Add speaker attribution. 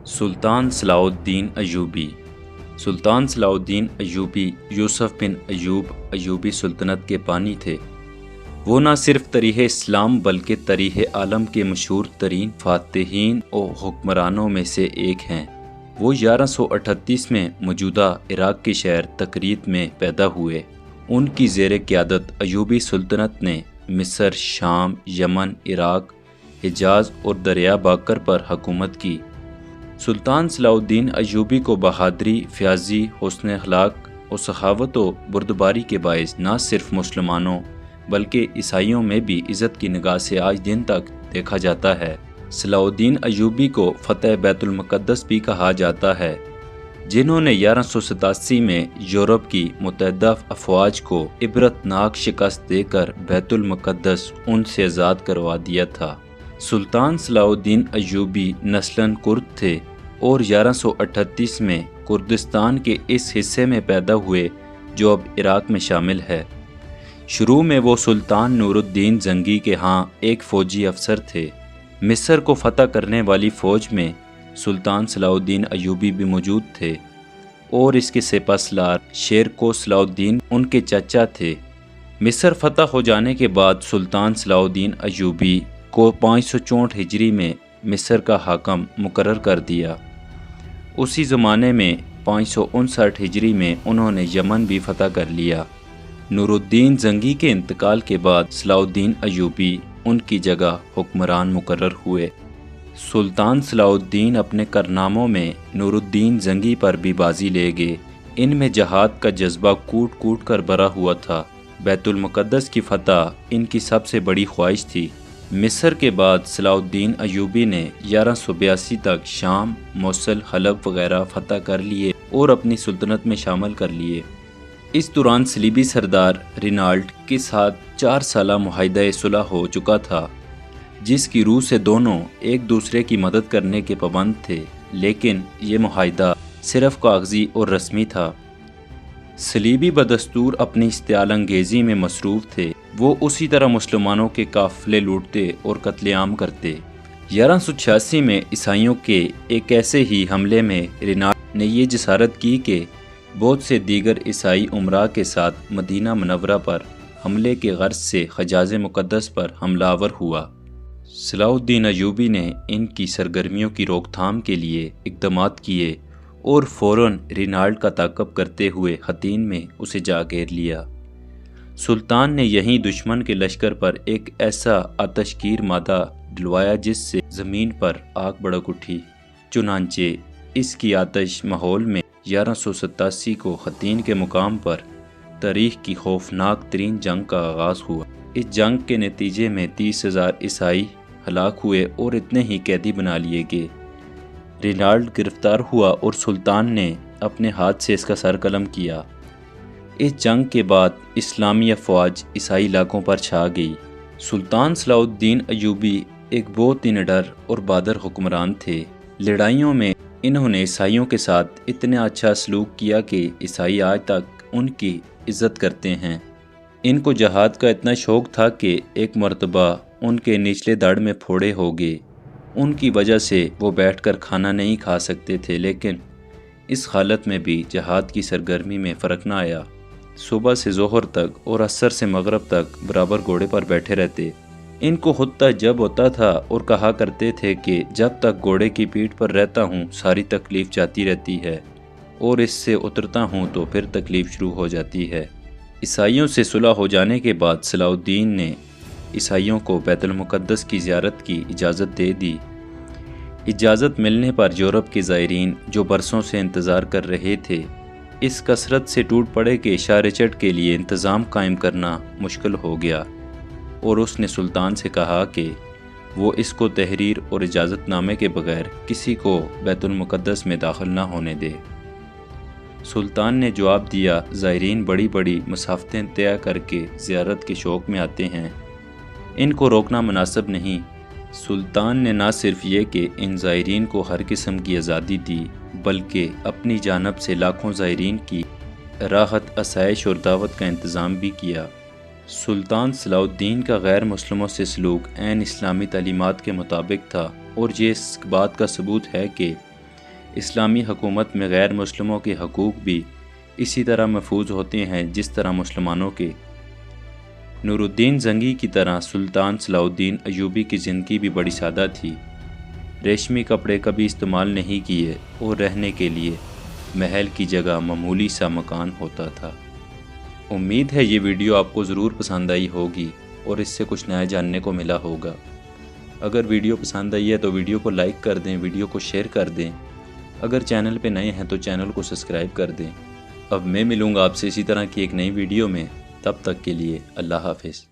Speaker 1: سلطان صلاح الدین ایوبی سلطان صلاح الدین ایوبی یوسف بن ایوب ایوبی سلطنت کے بانی تھے۔ وہ نہ صرف تاریخ اسلام بلکہ تاریخ عالم کے مشہور ترین فاتحین و حکمرانوں میں سے ایک ہیں۔ وہ 1138 میں موجودہ عراق کے شہر تکریت میں پیدا ہوئے۔ ان کی زیر قیادت ایوبی سلطنت نے مصر، شام، یمن، عراق، حجاز اور دریا باکر پر حکومت کی۔ سلطان صلاح الدین ایوبی کو بہادری، فیاضی، حسن اخلاق اور سخاوت و بردباری کے باعث نہ صرف مسلمانوں بلکہ عیسائیوں میں بھی عزت کی نگاہ سے آج دن تک دیکھا جاتا ہے۔ صلاح الدین ایوبی کو فتح بیت المقدس بھی کہا جاتا ہے، جنہوں نے 1187 میں یورپ کی متحدہ افواج کو عبرتناک شکست دے کر بیت المقدس ان سے آزاد کروا دیا تھا۔ سلطان صلاح الدین ایوبی نسلاً کرد تھے اور 1138 میں کردستان کے اس حصے میں پیدا ہوئے جو اب عراق میں شامل ہے۔ شروع میں وہ سلطان نور الدین زنگی کے ہاں ایک فوجی افسر تھے۔ مصر کو فتح کرنے والی فوج میں سلطان صلاح الدین ایوبی بھی موجود تھے اور اس کے سپہ سالار شیرکو صلاح الدین ان کے چچا تھے۔ مصر فتح ہو جانے کے بعد سلطان صلاح الدین ایوبی کو 564 ہجری میں مصر کا حاکم مقرر کر دیا۔ اسی زمانے میں 559 ہجری میں انہوں نے یمن بھی فتح کر لیا۔ نور الدین زنگی کے انتقال کے بعد صلاح الدین ایوبی ان کی جگہ حکمران مقرر ہوئے۔ سلطان صلاح الدین اپنے کارناموں میں نور الدین زنگی پر بھی بازی لے گئے۔ ان میں جہاد کا جذبہ کوٹ کوٹ کر بھرا ہوا تھا۔ بیت المقدس کی فتح ان کی سب سے بڑی خواہش تھی۔ مصر کے بعد صلاح الدین ایوبی نے 1182 تک شام، موصل، حلب وغیرہ فتح کر لیے اور اپنی سلطنت میں شامل کر لیے۔ اس دوران صلیبی سردار رینالڈ کے ساتھ 4 سالہ معاہدہ صلح ہو چکا تھا، جس کی روح سے دونوں ایک دوسرے کی مدد کرنے کے پابند تھے، لیکن یہ معاہدہ صرف کاغذی اور رسمی تھا۔ صلیبی بدستور اپنی اشتعال انگیزی میں مصروف تھے۔ وہ اسی طرح مسلمانوں کے قافلے لوٹتے اور قتل عام کرتے۔ 1186 میں عیسائیوں کے ایک ایسے ہی حملے میں رینالڈ نے یہ جسارت کی کہ بہت سے دیگر عیسائی امراء کے ساتھ مدینہ منورہ پر حملے کے غرض سے حجاز مقدس پر حملہ آور ہوا۔ صلاح الدین ایوبی نے ان کی سرگرمیوں کی روک تھام کے لیے اقدامات کیے اور فوراً رینالڈ کا تعاقب کرتے ہوئے حطین میں اسے جا گھیر لیا۔ سلطان نے یہیں دشمن کے لشکر پر ایک ایسا آتشگیر مادہ ڈلوایا جس سے زمین پر آگ بھڑک اٹھی۔ چنانچہ اس کی آتش ماحول میں 1187 کو حطین کے مقام پر تاریخ کی خوفناک ترین جنگ کا آغاز ہوا۔ اس جنگ کے نتیجے میں 30,000 عیسائی ہلاک ہوئے اور اتنے ہی قیدی بنا لیے گئے۔ رینالڈ گرفتار ہوا اور سلطان نے اپنے ہاتھ سے اس کا سر قلم کیا۔ اس جنگ کے بعد اسلامی افواج عیسائی علاقوں پر چھا گئی۔ سلطان صلاح الدین ایوبی ایک بہت ہی نڈر اور بہادر حکمران تھے۔ لڑائیوں میں انہوں نے عیسائیوں کے ساتھ اتنا اچھا سلوک کیا کہ عیسائی آج تک ان کی عزت کرتے ہیں۔ ان کو جہاد کا اتنا شوق تھا کہ ایک مرتبہ ان کے نچلے دھڑ میں پھوڑے ہو گئے۔ ان کی وجہ سے وہ بیٹھ کر کھانا نہیں کھا سکتے تھے، لیکن اس حالت میں بھی جہاد کی سرگرمی میں فرق نہ آیا۔ صبح سے ظہر تک اور عصر سے مغرب تک برابر گھوڑے پر بیٹھے رہتے۔ ان کو خود تعجب ہوتا تھا اور کہا کرتے تھے کہ جب تک گھوڑے کی پیٹھ پر رہتا ہوں ساری تکلیف جاتی رہتی ہے اور اس سے اترتا ہوں تو پھر تکلیف شروع ہو جاتی ہے۔ عیسائیوں سے صلح ہو جانے کے بعد صلاح الدین نے عیسائیوں کو بیت المقدس کی زیارت کی اجازت دے دی۔ اجازت ملنے پر یورپ کے زائرین جو برسوں سے انتظار کر رہے تھے اس کثرت سے ٹوٹ پڑے کہ شاہ رچرڈ کے لیے انتظام قائم کرنا مشکل ہو گیا اور اس نے سلطان سے کہا کہ وہ اس کو تحریر اور اجازت نامے کے بغیر کسی کو بیت المقدس میں داخل نہ ہونے دے۔ سلطان نے جواب دیا، زائرین بڑی بڑی مسافتیں طے کر کے زیارت کے شوق میں آتے ہیں، ان کو روکنا مناسب نہیں۔ سلطان نے نہ صرف یہ کہ ان زائرین کو ہر قسم کی آزادی دی بلکہ اپنی جانب سے لاکھوں زائرین کی راحت، آسائش اور دعوت کا انتظام بھی کیا۔ سلطان صلاح الدین کا غیر مسلموں سے سلوک عین اسلامی تعلیمات کے مطابق تھا اور یہ اس بات کا ثبوت ہے کہ اسلامی حکومت میں غیر مسلموں کے حقوق بھی اسی طرح محفوظ ہوتے ہیں جس طرح مسلمانوں کے۔ نور الدین زنگی کی طرح سلطان صلاح الدین ایوبی کی زندگی بھی بڑی سادہ تھی۔ ریشمی کپڑے کبھی استعمال نہیں کیے اور رہنے کے لیے محل کی جگہ معمولی سا مکان ہوتا تھا۔ امید ہے یہ ویڈیو آپ کو ضرور پسند آئی ہوگی اور اس سے کچھ نیا جاننے کو ملا ہوگا۔ اگر ویڈیو پسند آئی ہے تو ویڈیو کو لائک کر دیں، ویڈیو کو شیئر کر دیں۔ اگر چینل پہ نئے ہیں تو چینل کو سبسکرائب کر دیں۔ اب میں ملوں گا آپ سے اسی طرح کی ایک نئی ویڈیو میں، تب تک کے لیے اللہ حافظ۔